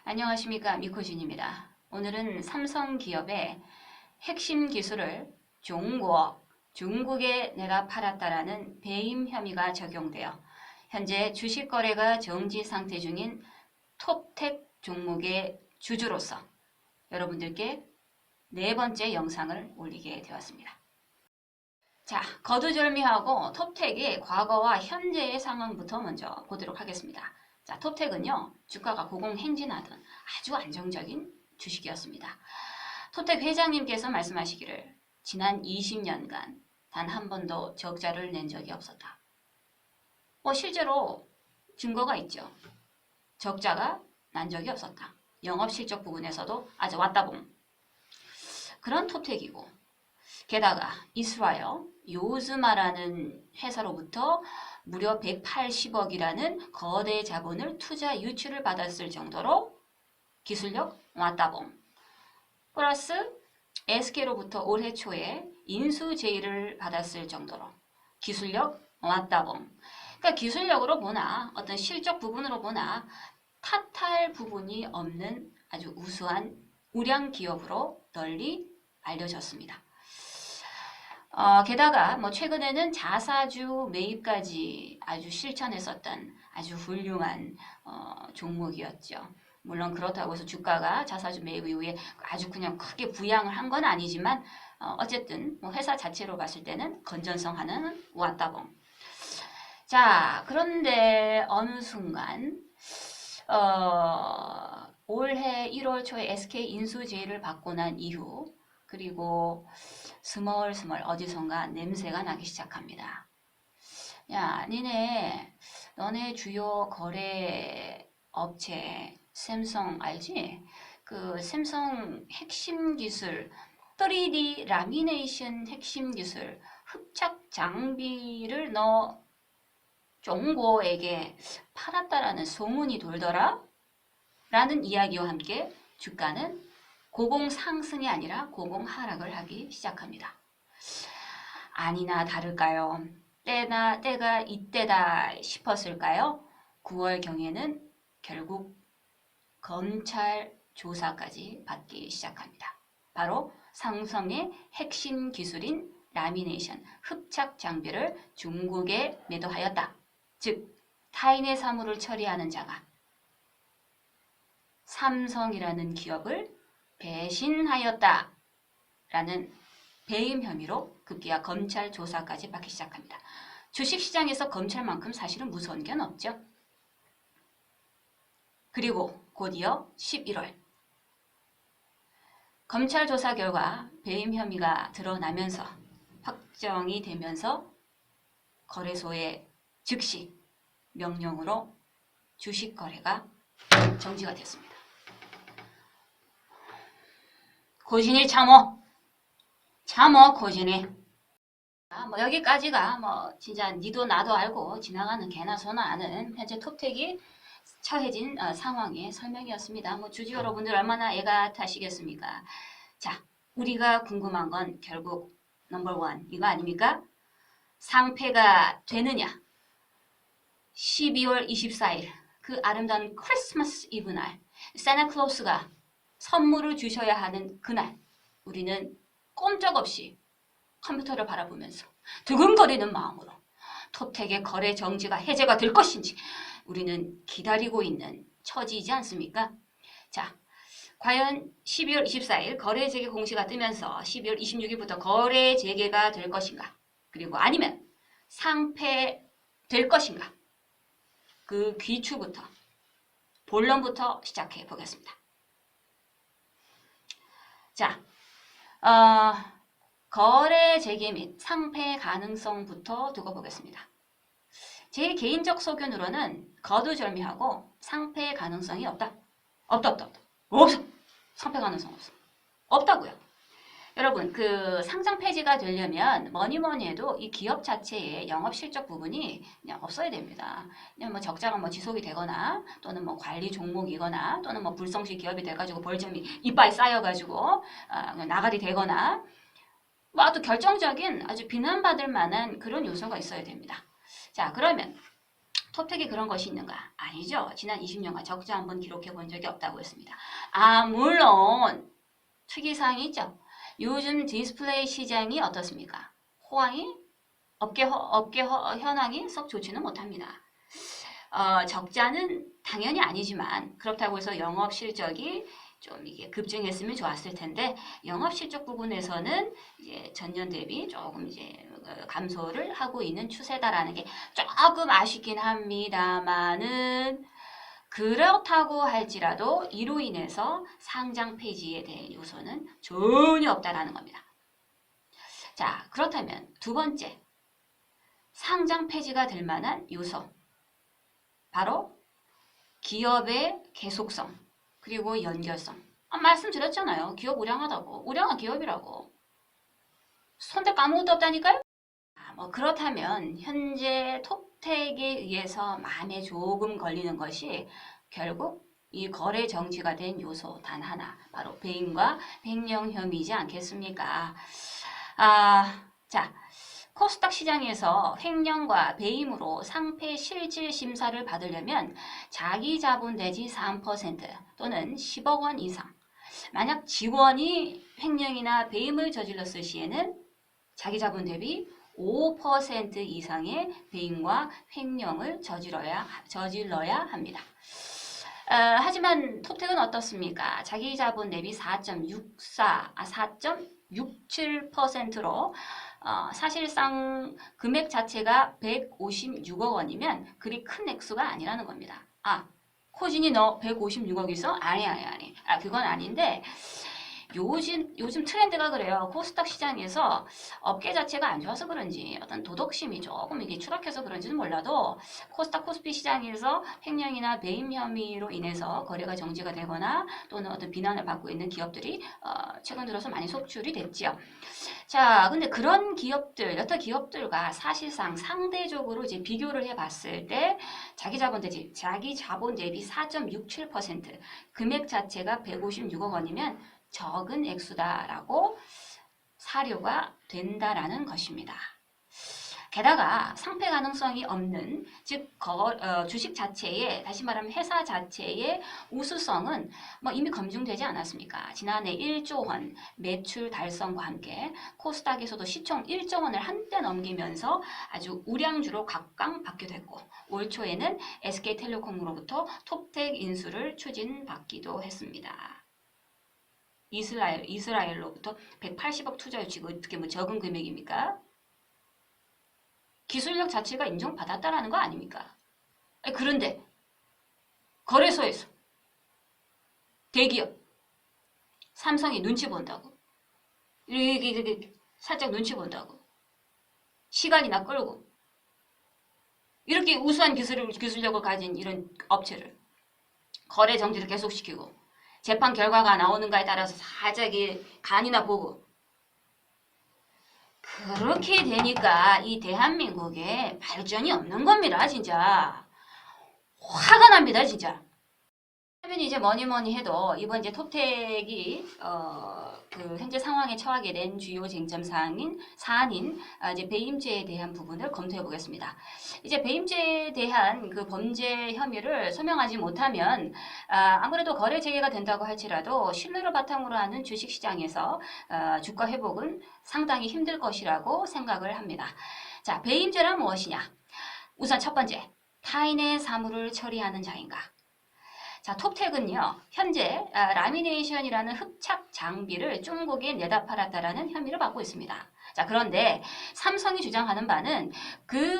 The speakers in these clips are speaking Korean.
안녕하십니까, 미코진입니다. 오늘은 삼성기업의 핵심 기술을 중국에 내가 팔았다라는 배임 혐의가 적용되어 현재 주식 거래가 정지 상태 중인 톱텍 종목의 주주로서 여러분들께 네 번째 영상을 올리게 되었습니다. 자, 거두절미하고 톱텍의 과거와 현재의 상황부터 먼저 보도록 하겠습니다. 자, 톱텍은요, 주가가 고공행진하던 아주 안정적인 주식이었습니다. 톱텍 회장님께서 말씀하시기를 지난 20년간 단 한 번도 적자를 낸 적이 없었다. 실제로 증거가 있죠. 적자가 난 적이 없었다. 영업실적 부분에서도 아주 왔다봉. 그런 톱텍이고, 게다가 이스라엘 요즈마라는 회사로부터 무려 180억이라는 거대 자본을 투자 유치를 받았을 정도로 기술력 왔다봉. 플러스 SK로부터 올해 초에 인수 제의를 받았을 정도로 기술력 왔다봉. 그러니까 기술력으로 보나 어떤 실적 부분으로 보나 탓할 부분이 없는 아주 우수한 우량 기업으로 널리 알려졌습니다. 게다가 최근에는 자사주 매입까지 아주 실천했었던 아주 훌륭한 종목이었죠. 물론 그렇다고 해서 주가가 자사주 매입 이후에 아주 그냥 크게 부양을 한 건 아니지만 어쨌든 회사 자체로 봤을 때는 건전성 하나는 왔다봉. 자, 그런데 어느 순간 올해 1월 초에 SK 인수 제의를 받고 난 이후 그리고 스멀스멀 어디선가 냄새가 나기 시작합니다. 야, 너네 주요 거래 업체 샘성 알지? 그 샘성 핵심 기술 3D 라미네이션 핵심 기술 흡착 장비를 너 종고에게 팔았다라는 소문이 돌더라? 라는 이야기와 함께 주가는 고공 상승이 아니라 고공 하락을 하기 시작합니다. 아니나 다를까요? 때가 이때다 싶었을까요? 9월경에는 결국 검찰 조사까지 받기 시작합니다. 바로 삼성의 핵심 기술인 라미네이션 흡착 장비를 중국에 매도하였다. 즉 타인의 사물을 처리하는 자가 삼성이라는 기업을 배신하였다 라는 배임 혐의로 급기야 검찰 조사까지 받기 시작합니다. 주식시장에서 검찰만큼 사실은 무서운 게 없죠. 그리고 곧이어 11월 검찰 조사 결과 배임 혐의가 드러나면서 확정이 되면서 거래소의 즉시 명령으로 주식 거래가 정지가 됐습니다. 고진이 참어 고진이. 여기까지가 진짜 니도 나도 알고 지나가는 개나 소나 아는 현재 톱텍이 처해진 상황의 설명이었습니다. 주주 여러분들 얼마나 애가 타시겠습니까? 자, 우리가 궁금한 건 결국 넘버원 이거 아닙니까? 상패가 되느냐? 12월 24일 그 아름다운 크리스마스 이브 날 산타클로스가 선물을 주셔야 하는 그날 우리는 꼼짝없이 컴퓨터를 바라보면서 두근거리는 마음으로 톱텍의 거래 정지가 해제가 될 것인지 우리는 기다리고 있는 처지이지 않습니까? 자, 과연 12월 24일 거래 재개 공시가 뜨면서 12월 26일부터 거래 재개가 될 것인가? 그리고 아니면 상폐될 것인가? 그 귀추부터 본론부터 시작해 보겠습니다. 자, 거래 재개 및 상폐 가능성부터 두고 보겠습니다. 제 개인적 소견으로는 거두절미하고 상폐 가능성이 없다. 없어. 상폐 가능성 없어. 없다고요. 여러분, 그 상장 폐지가 되려면 뭐니 해도 이 기업 자체의 영업 실적 부분이 그냥 없어야 됩니다. 그냥 적자가 지속이 되거나 또는 관리 종목이거나 또는 불성실 기업이 돼가지고 벌점이 이빨 쌓여가지고 나가리 되거나 아주 결정적인 아주 비난받을 만한 그런 요소가 있어야 됩니다. 자, 그러면 톱택에 그런 것이 있는가? 아니죠. 지난 20년간 적자 한번 기록해 본 적이 없다고 했습니다. 물론 특이사항이 있죠. 요즘 디스플레이 시장이 어떻습니까? 업계 현황이 썩 좋지는 못합니다. 적자는 당연히 아니지만 그렇다고 해서 영업 실적이 좀 이게 급증했으면 좋았을 텐데 영업 실적 부분에서는 이제 전년 대비 조금 이제 감소를 하고 있는 추세다라는 게 조금 아쉽긴 합니다만은 그렇다고 할지라도 이로 인해서 상장 폐지에 대한 요소는 전혀 없다라는 겁니다. 자, 그렇다면 두 번째 상장 폐지가 될 만한 요소 바로 기업의 계속성 그리고 연결성. 말씀드렸잖아요. 기업 우량하다고. 우량한 기업이라고. 손댈 거 아무것도 없다니까요? 그렇다면 현재 톱텍에 의해서 마음에 조금 걸리는 것이 결국 이 거래 정지가 된 요소 단 하나. 바로 배임과 횡령 혐의이지 않겠습니까? 자. 코스닥 시장에서 횡령과 배임으로 상패 실질 심사를 받으려면 자기 자본 내지 3% 또는 10억 원 이상. 만약 직원이 횡령이나 배임을 저질렀을 시에는 자기 자본 대비 5% 이상의 배임과 횡령을 저질러야 합니다. 하지만 톱텍은 어떻습니까? 자기 자본 대비 4.67%로 사실상 금액 자체가 156억 원이면 그리 큰 액수가 아니라는 겁니다. 코진이 너 156억 있어? 아니. 그건 아닌데 요즘 트렌드가 그래요. 코스닥 시장에서 업계 자체가 안 좋아서 그런지 어떤 도덕심이 조금 이게 추락해서 그런지는 몰라도 코스닥 코스피 시장에서 횡령이나 배임 혐의로 인해서 거래가 정지가 되거나 또는 어떤 비난을 받고 있는 기업들이 최근 들어서 많이 속출이 됐죠. 자, 근데 그런 기업들, 여타 기업들과 사실상 상대적으로 이제 비교를 해봤을 때 자기 자본 대비 4.67% 금액 자체가 156억 원이면 적은 액수다라고 사료가 된다라는 것입니다. 게다가 상패 가능성이 없는 즉 주식 자체의 다시 말하면 회사 자체의 우수성은 이미 검증되지 않았습니까? 지난해 1조 원 매출 달성과 함께 코스닥에서도 시총 1조 원을 한때 넘기면서 아주 우량주로 각광받게 됐고 올 초에는 SK텔레콤으로부터 톱텍 인수를 추진받기도 했습니다. 이스라엘로부터 180억 투자 유치가 어떻게 적은 금액입니까? 기술력 자체가 인정받았다라는 거 아닙니까? 그런데 거래소에서 대기업 삼성이 눈치 본다고 이렇게 살짝 눈치 본다고 시간이나 끌고 이렇게 우수한 기술력을 가진 이런 업체를 거래 정지를 계속시키고 재판 결과가 나오는가에 따라서 살짝 간이나 보고 그렇게 되니까 이 대한민국에 발전이 없는 겁니다. 진짜 화가 납니다. 진짜. 하면 이제 뭐니 해도 이번 이제 톱텍이 그 현재 상황에 처하게 된 주요 쟁점 사안인 이제 배임죄에 대한 부분을 검토해 보겠습니다. 이제 배임죄에 대한 그 범죄 혐의를 소명하지 못하면 아무래도 거래 재개가 된다고 할지라도 신뢰를 바탕으로 하는 주식시장에서 주가 회복은 상당히 힘들 것이라고 생각을 합니다. 자, 배임죄란 무엇이냐? 우선 첫 번째, 타인의 사물을 처리하는 자인가? 자, 톱텍은요, 현재 라미네이션이라는 흡착 장비를 중국에 내다 팔았다라는 혐의를 받고 있습니다. 자, 그런데 삼성이 주장하는 바는 그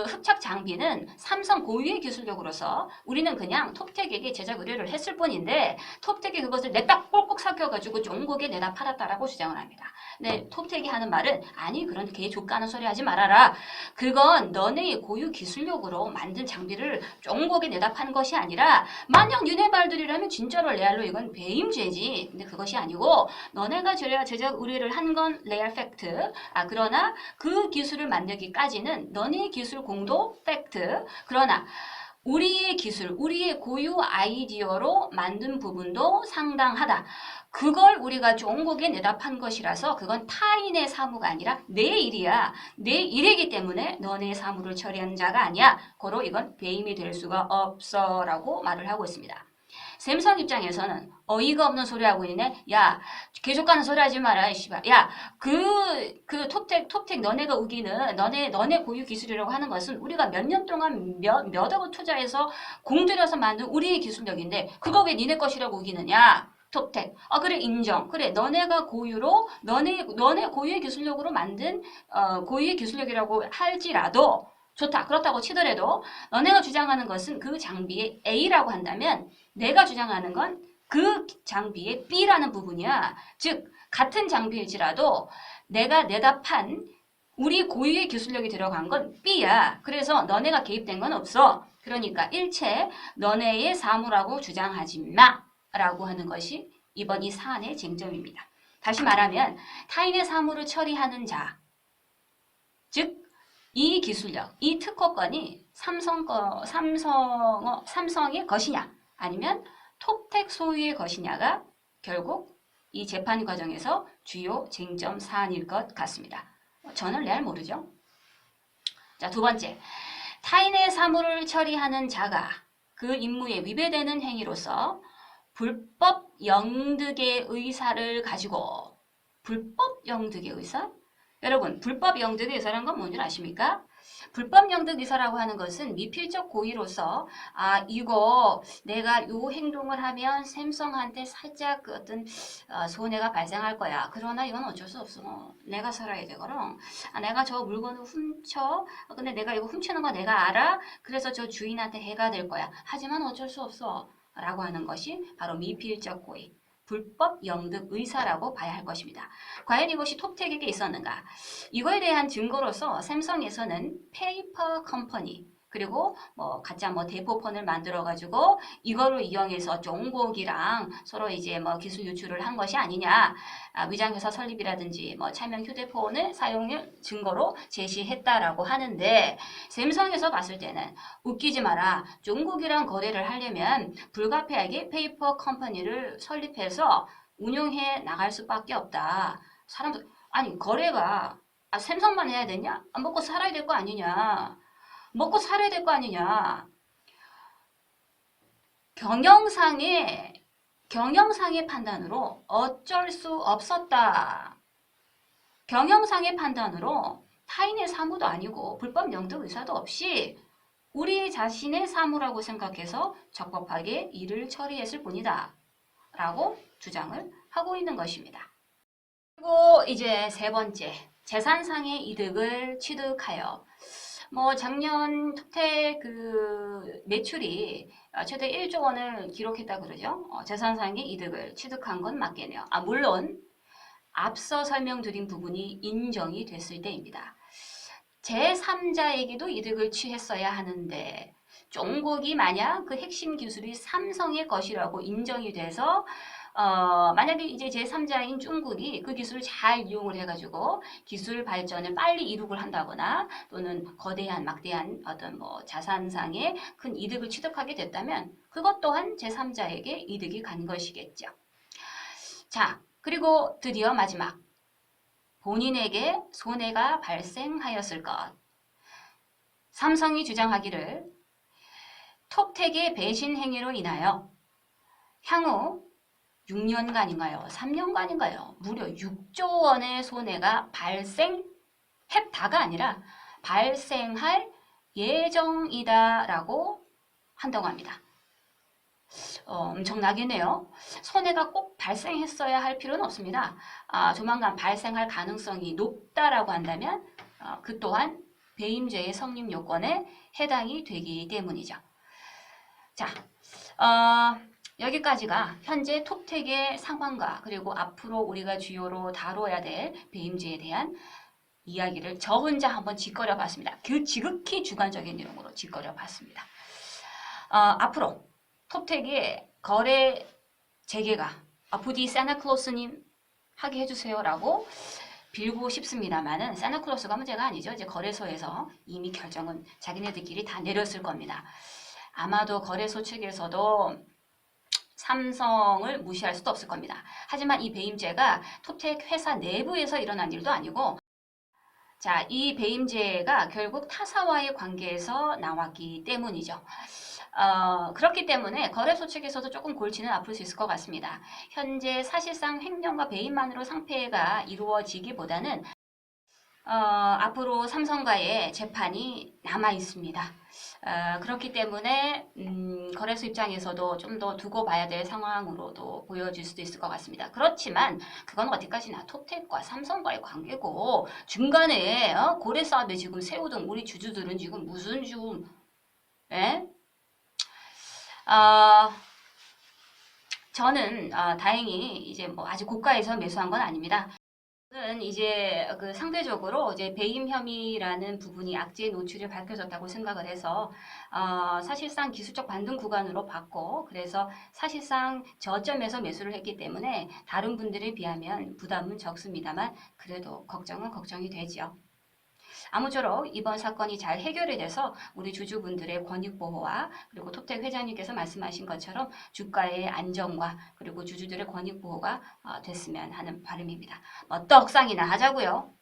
흡착 장비는 삼성 고유의 기술력으로서 우리는 그냥 톱텍에게 제작 의뢰를 했을 뿐인데 톱텍이 그것을 냈다 꼴깍 삭혀가지고 중국에 내다 팔았다라고 주장을 합니다. 근데 톱텍이 하는 말은 아니 그런 개 족가는 소리 하지 말아라. 그건 너네의 고유 기술력으로 만든 장비를 중국에 내다 판 것이 아니라 만약 니네 말들이라면 진짜로 레알로 이건 배임죄지. 근데 그것이 아니고 너네가 제작 의뢰를 한 건 레알 팩트. 그러나 그 기술을 만들기까지는 너네 기술 공도 팩트. 그러나 우리의 기술, 우리의 고유 아이디어로 만든 부분도 상당하다. 그걸 우리가 종국에 내다판 것이라서 그건 타인의 사무가 아니라 내 일이야. 내 일이기 때문에 너네 사무를 처리하는 자가 아니야. 고로 이건 배임이 될 수가 없어 라고 말을 하고 있습니다. 샘성 입장에서는 어이가 없는 소리 하고 있네. 야, 계속 가는 소리 하지 마라, 씨발. 야, 그 톱텍 너네가 우기는 너네 고유 기술이라고 하는 것은 우리가 몇 년 동안 몇 억을 투자해서 공들여서 만든 우리의 기술력인데 그거 왜 니네 것이라고 우기느냐? 톱텍. 아, 그래, 인정. 그래, 너네가 고유로, 너네 고유의 기술력으로 만든, 고유의 기술력이라고 할지라도, 좋다. 그렇다고 치더라도, 너네가 주장하는 것은 그 장비의 A라고 한다면, 내가 주장하는 건 그 장비의 B라는 부분이야. 즉, 같은 장비일지라도, 내가 내다 판, 우리 고유의 기술력이 들어간 건 B야. 그래서 너네가 개입된 건 없어. 그러니까 일체 너네의 사무라고 주장하지 마. 라고 하는 것이 이번 이 사안의 쟁점입니다. 다시 말하면 타인의 사무를 처리하는 자, 즉 이 기술력, 이 특허권이 삼성의 것이냐 아니면 톱텍 소유의 것이냐가 결국 이 재판 과정에서 주요 쟁점 사안일 것 같습니다. 저는 레알 모르죠. 자, 두 번째, 타인의 사무를 처리하는 자가 그 임무에 위배되는 행위로서 불법 영득의 의사를 가지고 불법 영득의 의사? 여러분, 불법 영득의 의사라는 건 뭔지 아십니까? 불법 영득 의사라고 하는 것은 미필적 고의로서 이거 내가 요 행동을 하면 샘성한테 살짝 그 어떤 손해가 발생할 거야. 그러나 이건 어쩔 수 없어. 내가 살아야 되거든. 내가 저 물건을 훔쳐. 근데 내가 이거 훔치는 거 내가 알아. 그래서 저 주인한테 해가 될 거야. 하지만 어쩔 수 없어. 라고 하는 것이 바로 미필적 고의, 불법 영득 의사라고 봐야 할 것입니다. 과연 이것이 톱텍에게 있었는가? 이거에 대한 증거로서 샘성에서는 페이퍼 컴퍼니 그리고 가짜 대포폰을 만들어 가지고 이거를 이용해서 종국이랑 서로 이제 기술 유출을 한 것이 아니냐, 위장회사 설립이라든지 차명 휴대폰을 사용을 증거로 제시했다라고 하는데, 샘성에서 봤을 때는 웃기지 마라. 종국이랑 거래를 하려면 불가피하게 페이퍼 컴퍼니를 설립해서 운용해 나갈 수밖에 없다. 사람들 아니 거래가 샘성만 해야 되냐? 먹고 살아야 될 거 아니냐? 먹고 살아야 될 거 아니냐. 경영상의 판단으로 어쩔 수 없었다. 경영상의 판단으로 타인의 사무도 아니고 불법 영득 의사도 없이 우리 자신의 사무라고 생각해서 적법하게 일을 처리했을 뿐이다. 라고 주장을 하고 있는 것입니다. 그리고 이제 세 번째, 재산상의 이득을 취득하여 작년 톱텍 그 매출이 최대 1조 원을 기록했다 그러죠. 재산상의 이득을 취득한 건 맞겠네요. 물론 앞서 설명드린 부분이 인정이 됐을 때입니다. 제3자에게도 이득을 취했어야 하는데 종국이 만약 그 핵심 기술이 삼성의 것이라고 인정이 돼서 만약에 이제 제3자인 중국이 그 기술을 잘 이용을 해가지고 기술 발전을 빨리 이룩을 한다거나 또는 거대한 막대한 어떤 자산상의 큰 이득을 취득하게 됐다면 그것 또한 제3자에게 이득이 간 것이겠죠. 자, 그리고 드디어 마지막. 본인에게 손해가 발생하였을 것. 삼성이 주장하기를 톱텍의 배신 행위로 인하여 향후 6년간인가요? 3년간인가요? 무려 6조 원의 손해가 발생했다가 아니라 발생할 예정이다 라고 한다고 합니다. 엄청나겠네요. 손해가 꼭 발생했어야 할 필요는 없습니다. 조만간 발생할 가능성이 높다라고 한다면 그 또한 배임죄의 성립 요건에 해당이 되기 때문이죠. 자, 여기까지가 현재 톱텍의 상황과 그리고 앞으로 우리가 주요로 다뤄야 될 배임죄에 대한 이야기를 저 혼자 한번 짓거려 봤습니다. 그 지극히 주관적인 내용으로 짓거려 봤습니다. 앞으로 톱텍의 거래 재개가 부디 산타클로스님 하게 해주세요 라고 빌고 싶습니다만은 산타클로스가 문제가 아니죠. 이제 거래소에서 이미 결정은 자기네들끼리 다 내렸을 겁니다. 아마도 거래소 측에서도 삼성을 무시할 수도 없을 겁니다. 하지만 이 배임죄가 톱텍 회사 내부에서 일어난 일도 아니고 자, 이 배임죄가 결국 타사와의 관계에서 나왔기 때문이죠. 그렇기 때문에 거래소 측에서도 조금 골치는 아플 수 있을 것 같습니다. 현재 사실상 횡령과 배임만으로 상폐가 이루어지기보다는 앞으로 삼성과의 재판이 남아 있습니다. 그렇기 때문에 거래소 입장에서도 좀 더 두고 봐야 될 상황으로도 보여질 수도 있을 것 같습니다. 그렇지만 그건 어디까지나 톱텍과 삼성과의 관계고 중간에 고래 싸움에 지금 새우등 우리 주주들은 지금 무슨 지금 예? 저는 다행히 이제 뭐 아주 고가에서 매수한 건 아닙니다. 는 이제 그 상대적으로 이제 배임 혐의라는 부분이 악재의 노출이 밝혀졌다고 생각을 해서 사실상 기술적 반등 구간으로 봤고 그래서 사실상 저점에서 매수를 했기 때문에 다른 분들에 비하면 부담은 적습니다만 그래도 걱정은 걱정이 되지요. 아무쪼록 이번 사건이 잘 해결이 돼서 우리 주주분들의 권익 보호와 그리고 톱텍 회장님께서 말씀하신 것처럼 주가의 안정과 그리고 주주들의 권익 보호가 됐으면 하는 바람입니다. 떡상이나 하자고요.